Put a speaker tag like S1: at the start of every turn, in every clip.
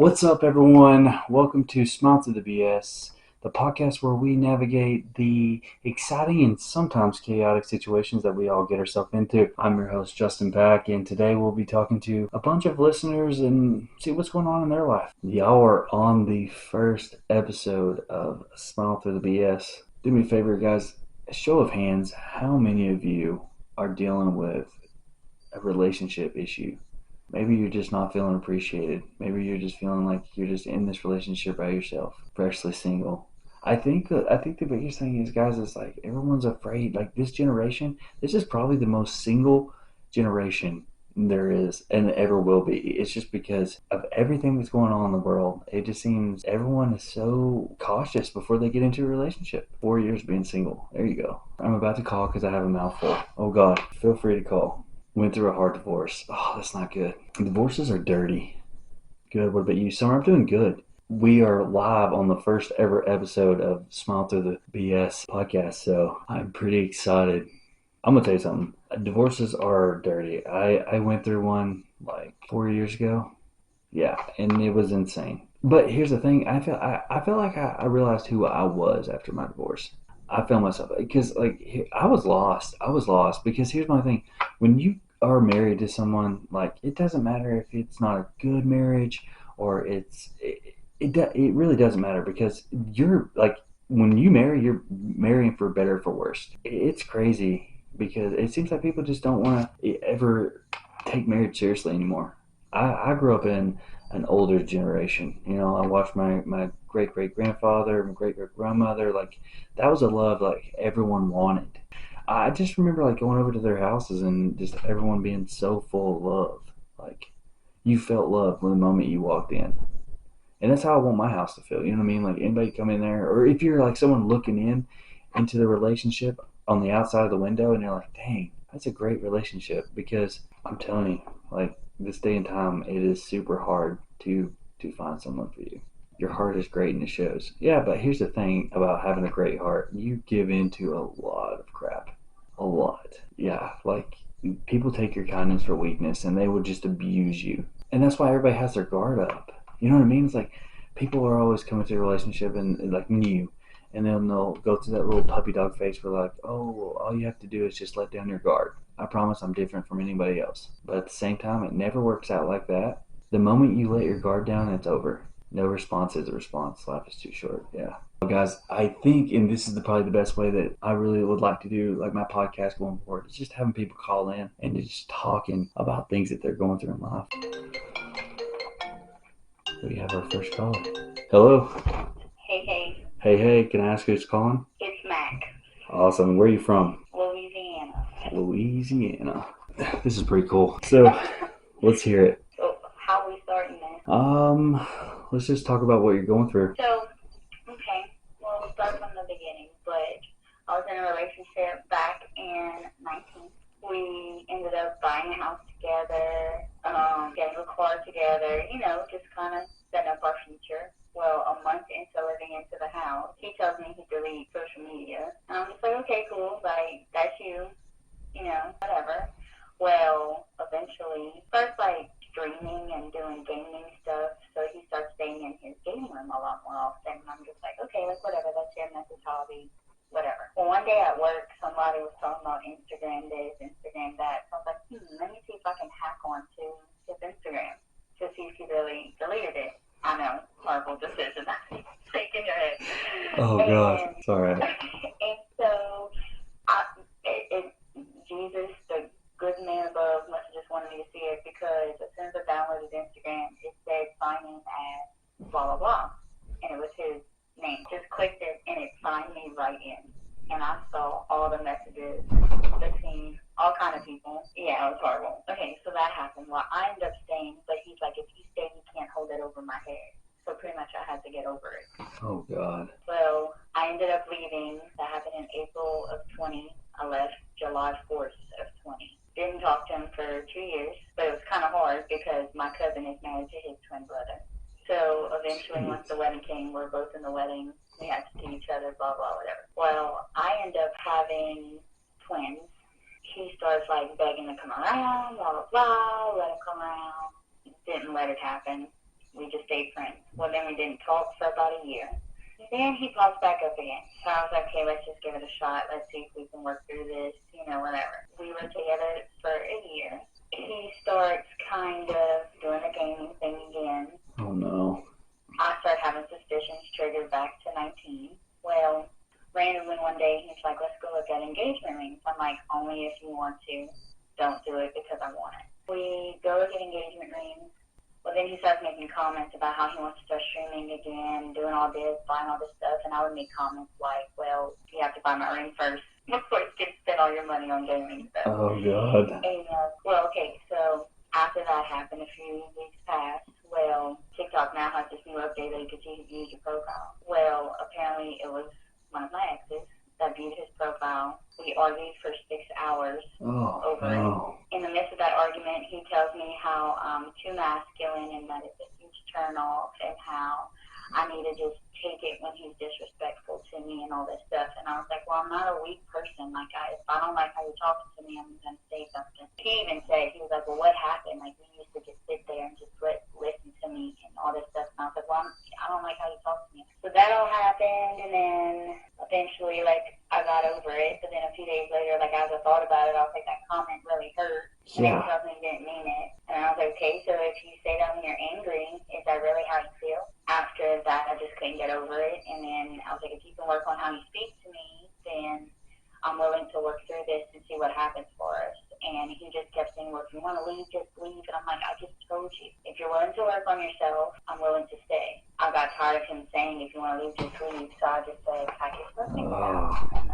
S1: What's up, everyone? Welcome to Smile Through the BS, the podcast where we navigate the exciting and sometimes chaotic situations that we all get ourselves into. I'm your host, Justin Pack, and today we'll be talking to a bunch of listeners and see what's going on in their life. Y'all are on the first episode of Smile Through the BS. Do me a favor, guys. A show of hands, how many of you are dealing with a relationship issue? Maybe you're just not feeling appreciated. Maybe you're just feeling like you're just in this relationship by yourself, freshly single. I think the biggest thing is, guys, is like everyone's afraid. Like this generation, this is probably the most single generation there is and ever will be. It's just because of everything that's going on in the world. It just seems everyone is so cautious before they get into a relationship. 4 years being single. There you go. I'm about to call because I have a mouthful. Oh God, feel free to call. Went through a hard divorce. Oh, that's not good. Divorces are dirty. Good. What about you, Summer? I'm doing good. We are live on the first ever episode of Smile Through the BS podcast, so I'm pretty excited. I'm gonna tell you something. Divorces are dirty. I went through one like 4 years ago. Yeah, and it was insane. But here's the thing. I felt like I realized who I was after my divorce. I found myself because I was lost. I was lost because here's my thing: when you are married to someone, like it doesn't matter if it's not a good marriage or it really doesn't matter because you're like when you marry, you're marrying for better or for worse. It's crazy because it seems like people just don't want to ever take marriage seriously anymore. I grew up in an older generation. You know, I watched my great great grandfather, my great great grandmother. Like that was a love like everyone wanted. I just remember like going over to their houses and just everyone being so full of love. Like you felt love from the moment you walked in. And that's how I want my house to feel. You know what I mean? Like anybody come in there, or if you're like someone looking in into the relationship on the outside of the window, and you're like, dang, that's a great relationship. Because I'm telling you, like this day and time, it is super hard to find someone for you. Your heart is great and it shows. Yeah, but here's the thing about having a great heart: you give into a lot of crap, a lot. Yeah, like people take your kindness for weakness, and they will just abuse you. And that's why everybody has their guard up. You know what I mean? It's like people are always coming to a relationship and like new, and then they'll go through that little puppy dog face where like, oh, well, all you have to do is just let down your guard. I promise I'm different from anybody else. But at the same time, it never works out like that. The moment you let your guard down, it's over. No response is a response. Life is too short. Yeah. Well, guys, I think, and this is probably the best way that I really would like to do, like my podcast going forward, is just having people call in and just talking about things that they're going through in life. We have our first caller. Hello.
S2: Hey, hey,
S1: Hey, hey, can I ask who's calling?
S2: it's Mac,
S1: Awesome. Where are you from?
S2: Louisiana.
S1: Louisiana. This is pretty cool. So, let's hear it.
S2: So, how we starting this?
S1: Let's just talk about what you're going through.
S2: So, okay, well, we'll start from the beginning, but I was in a relationship back in 19. We ended up buying a house together, getting a car together, just kind of setting up our future. Well, a month into living into the house, he tells me he deleted social media. And I'm just like, okay, cool, like, that's you, whatever. Well, eventually, starts like streaming and doing gaming stuff. So he starts staying in his game room a lot more often. And I'm just like, okay, like whatever, that's him, that's his hobby, whatever. Well, one day at work, somebody was talking about Instagram this, Instagram that. So I was like, let me see if I can hack onto his Instagram to see if he really deleted it. I know, horrible decision. Shaking your head.
S1: Oh, God. It's all right.
S2: And so, Jesus, the good man above, must have just wanted me to see it because as soon as I downloaded Instagram, it said sign in as blah, blah, blah. And it was his name. Just clicked it and it signed me right in. And I saw all the messages between all kind of people. Yeah, it was horrible. Okay, so that happened. Well, I ended up staying, but he's like, if you stay, you can't hold it over my head. So pretty much I had to get over it.
S1: Oh, God.
S2: Well, I ended up leaving. That happened in April of 20. I left July 4th of 20. Didn't talk to him for 2 years, but it was kind of hard because my cousin is married to his twin brother. So eventually, once the wedding came, we're both in the wedding. We had to see each other, blah, blah, whatever. Well, I end up having twins. He starts like begging to come around, blah, blah, blah, let him come around. Didn't let it happen. We just stayed Well, then we didn't talk for about a year. Then he pops back up again. So I was like, okay, let's just give it a shot. Let's see if we can work through this, whatever. We were together for a year. He starts kind of doing the gaming thing again.
S1: Oh, no.
S2: I start having suspicions triggered back to 19. Well, randomly one day, he's like, let's go look at engagement rings. I'm like, only if you want to. Don't do it because I want it. We go look at engagement rings. Well, then he starts making comments about how he wants to start streaming again, doing all this, buying all this stuff, and I would make comments like, well, you have to buy my ring first before you can spend all your money on gaming stuff.
S1: Oh, God.
S2: And, okay, so after that happened, a few weeks passed. Well, TikTok now has this new update that you can see his user profile. Well, apparently it was one of my exes that viewed his profile. We argued for 6 hours over it. In the midst of that argument, he tells me how I'm too masculine and that it's a huge turn off and how I need to just take it when he's disrespectful to me and all this stuff. And I was like, well, I'm not a weak person. Like, if I don't like how you're talking to me, I'm going to say something. He even said, he was like, well, what happened? Like, we used to just sit there and just listen to me and all this stuff. And I was like, well, I don't like how you talk to me. So that all happened, and then eventually, like, I got over it. But then a few days later, like, as I thought about it, I was like, that comment really hurt.
S1: Yeah.
S2: And he tells me he didn't mean it. And I was like, okay, so if you say that when you're angry, is that really how you feel? After that, I just couldn't get over it. And then I was like, if you can work on how you speak to me, then I'm willing to work through this and see what happens for us. And he just kept saying, well, if you want to leave, just leave. And I'm like, I just told you, if you're willing to work on yourself, I'm willing to stay. I got tired of him saying, if you want to leave, just leave. So I just said, pack your stuff and get out. And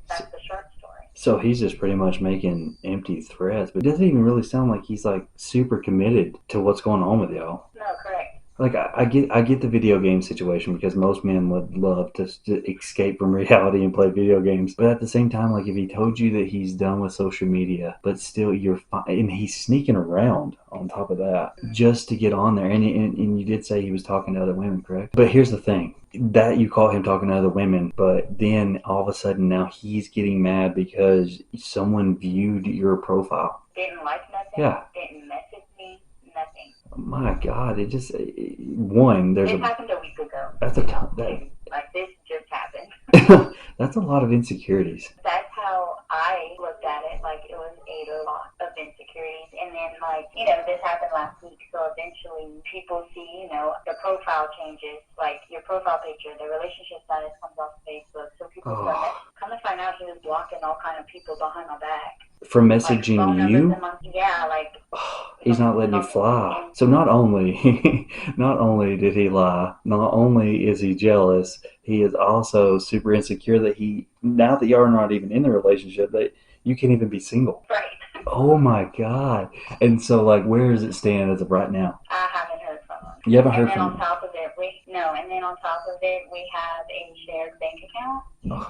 S2: that's the short story.
S1: So he's just pretty much making empty threats, but it doesn't even really sound like he's like super committed to what's going on with y'all.
S2: No, correct.
S1: Like, I get the video game situation because most men would love to escape from reality and play video games. But at the same time, like, if he told you that he's done with social media, but still you're fine, and he's sneaking around on top of that just to get on there. And you did say he was talking to other women, correct? But here's the thing. That you call him talking to other women, but then all of a sudden now he's getting mad because someone viewed your profile.
S2: Didn't like nothing.
S1: Yeah.
S2: Didn't message me. Nothing.
S1: My God, it just this
S2: happened a week ago.
S1: That's a ton.
S2: Like, this just happened.
S1: That's a lot of insecurities.
S2: That's how I looked at it. Like, it was a lot of insecurities. And then, like, this happened last week. So eventually people see, the profile changes. Like, your profile picture, the relationship status comes off Facebook. So people come to find out he was blocking all kind of people behind my back.
S1: For messaging you?
S2: Yeah, like...
S1: He's not letting you fly. So not only did he lie, not only is he jealous, he is also super insecure that now that y'all are not even in the relationship, that you can't even be single.
S2: Right.
S1: Oh my God. And so, like, where does it stand as of right now?
S2: I haven't heard from him.
S1: You haven't heard from him?
S2: And then on top of it, we have a shared bank account.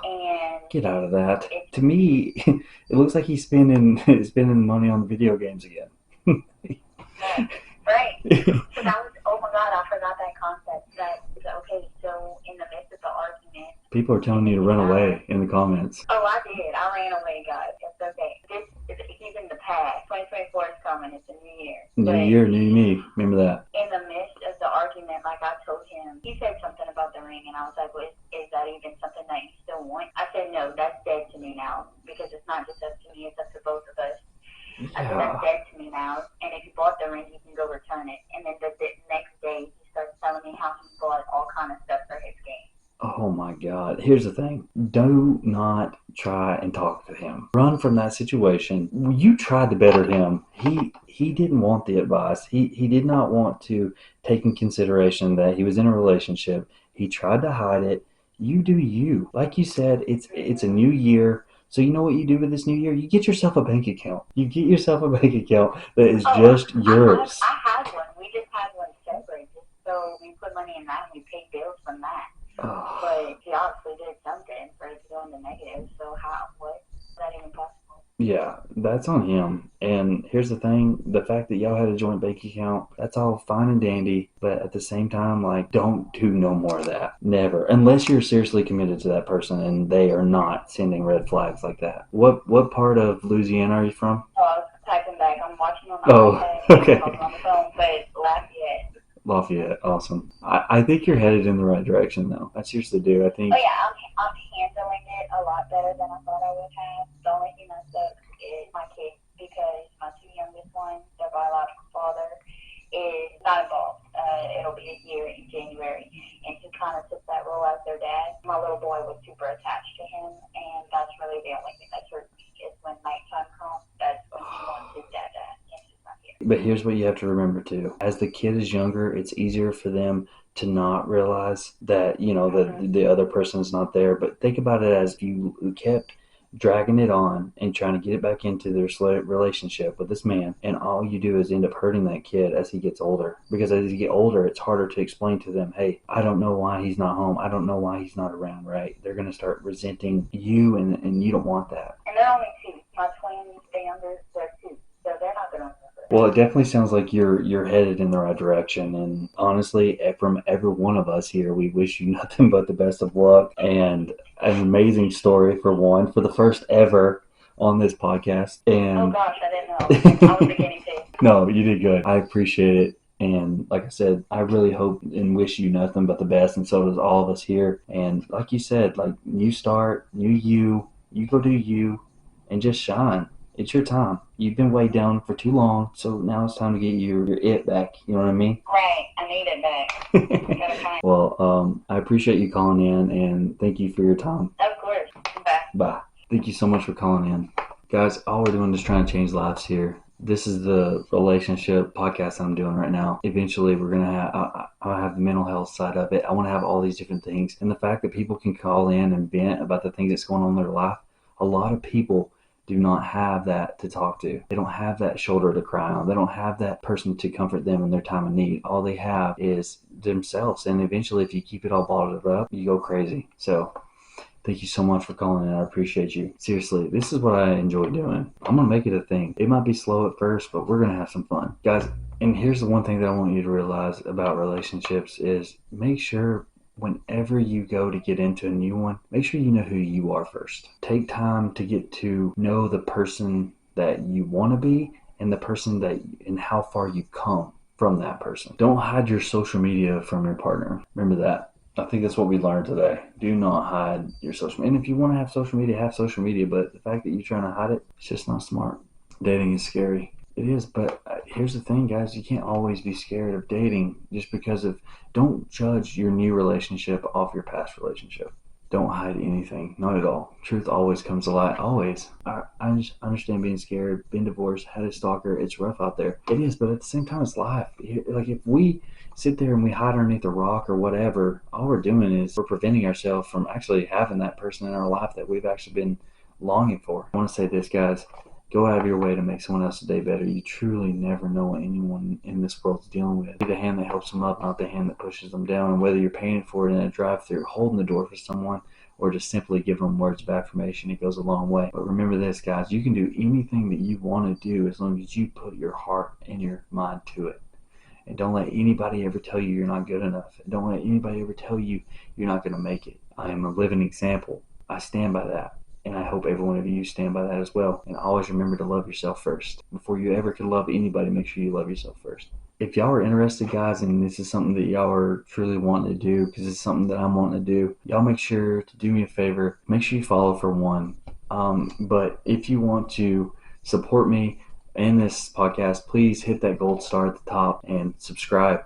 S2: And
S1: get out of that. To me, it looks like he's spending money on video games again.
S2: Right. So that was, oh my God, I forgot that concept. Okay, so in the midst of the argument...
S1: People are telling you to run away in the comments.
S2: Oh, I did. I ran away, guys. It's okay. He's in the past. 2024 is coming. It's a new year.
S1: New year, new me. Remember that.
S2: In the midst of the argument, like I told him, he said something about the ring, and I was like, well, is that even something that you still want? I said, no, that's dead to me now, because it's not just up to me, it's up to both of us. Yeah. I said, that's dead to me now, and if you bought the ring, you can go return it. And then the next day, he starts telling me how he bought all kind of stuff for his game.
S1: Oh my God. Here's the thing. Do not try and talk to him. Run from that situation. You tried to better him. He didn't want the advice. He did not want to take in consideration that he was in a relationship. He tried to hide it. You do you. Like you said, it's a new year. So you know what you do with this new year? You get yourself a bank account. You get yourself a bank account that is just yours.
S2: I had one. We just had one separate. So we put money in that and we paid bills from that. But he obviously did something for it to go in the negative. So what? Is that even possible?
S1: Yeah, that's on him. And here's the thing, the fact that y'all had a joint bank account, that's all fine and dandy. But at the same time, like, don't do no more of that. Never. Unless you're seriously committed to that person and they are not sending red flags like that. What part of Louisiana are you from?
S2: Oh, I was typing back. I'm watching on my iPad.
S1: Okay.
S2: On the phone, but Lafayette.
S1: Lafayette, awesome. I think you're headed in the right direction, though. I seriously do. I think.
S2: Oh yeah, I'm handling it a lot better than I thought I would have. The only thing that sucks is my kids because my two youngest ones, their biological father, is not involved. It'll be a year in January, and he kind of took that role as their dad. My little boy was super attached to him, and that's really the only thing that hurts me is when nighttime comes. That's when he wants his dad, and he's not here.
S1: But here's what you have to remember too. As the kid is younger, it's easier for them to not realize that, the other person is not there. But think about it as if you kept dragging it on and trying to get it back into their relationship with this man, and all you do is end up hurting that kid as he gets older. Because as you get older, it's harder to explain to them, hey, I don't know why he's not home. I don't know why he's not around, right? They're going to start resenting you, and you don't want that.
S2: And they're only two. My twins, the younger, they're two. So they're not going to remember.
S1: Well, it definitely sounds like you're headed in the right direction, and honestly, from every one of us here, we wish you nothing but the best of luck and an amazing story for the first ever on this podcast. And
S2: oh gosh, I didn't know. I was beginning to.
S1: No, you did good. I appreciate it. And like I said, I really hope and wish you nothing but the best, and so does all of us here. And like you said, like new start, you go do you, and just shine. It's your time. You've been weighed down for too long, so now it's time to get your it back. You know what I mean?
S2: Right. I need it back.
S1: Well, I appreciate you calling in, and thank you for your time.
S2: Of course. Bye.
S1: Bye. Thank you so much for calling in. Guys, all we're doing is trying to change lives here. This is the relationship podcast I'm doing right now. Eventually, we're going to I'll have the mental health side of it. I want to have all these different things. And the fact that people can call in and vent about the things that's going on in their life, a lot of people do not have that to talk to. They don't have that shoulder to cry on. They don't have that person to comfort them in their time of need. All they have is themselves. And eventually, if you keep it all bottled up, you go crazy. So thank you so much for calling in. I appreciate you. Seriously, this is what I enjoy doing. I'm going to make it a thing. It might be slow at first, but we're going to have some fun. Guys, and here's the one thing that I want you to realize about relationships is make sure whenever you go to get into a new one, make sure you know who you are first. Take time to get to know the person that you want to be and the person and how far you've come from that person. Don't hide your social media from your partner. Remember that. I think that's what we learned today. Do not hide your social media. And if you want to have social media, but the fact that you're trying to hide it, it's just not smart. Dating is scary. It is, but here's the thing, guys. You can't always be scared of dating just because don't judge your new relationship off your past relationship. Don't hide anything. Not at all. Truth always comes to light. Always. I understand being scared, being divorced, had a stalker. It's rough out there. It is, but at the same time, it's life. Like if we sit there and we hide underneath a rock or whatever, all we're doing is we're preventing ourselves from actually having that person in our life that we've actually been longing for. I want to say this, guys. Go out of your way to make someone else's day better. You truly never know what anyone in this world is dealing with. Be the hand that helps them up, not the hand that pushes them down. And whether you're paying for it in a drive-thru, holding the door for someone, or just simply giving them words of affirmation, it goes a long way. But remember this, guys. You can do anything that you want to do as long as you put your heart and your mind to it. And don't let anybody ever tell you you're not good enough. And don't let anybody ever tell you you're not going to make it. I am a living example. I stand by that. And I hope every one of you stand by that as well. And always remember to love yourself first. Before you ever can love anybody, make sure you love yourself first. If y'all are interested, guys, and this is something that y'all are truly wanting to do, because it's something that I'm wanting to do, y'all make sure to do me a favor. Make sure you follow for one. But if you want to support me in this podcast, please hit that gold star at the top and subscribe.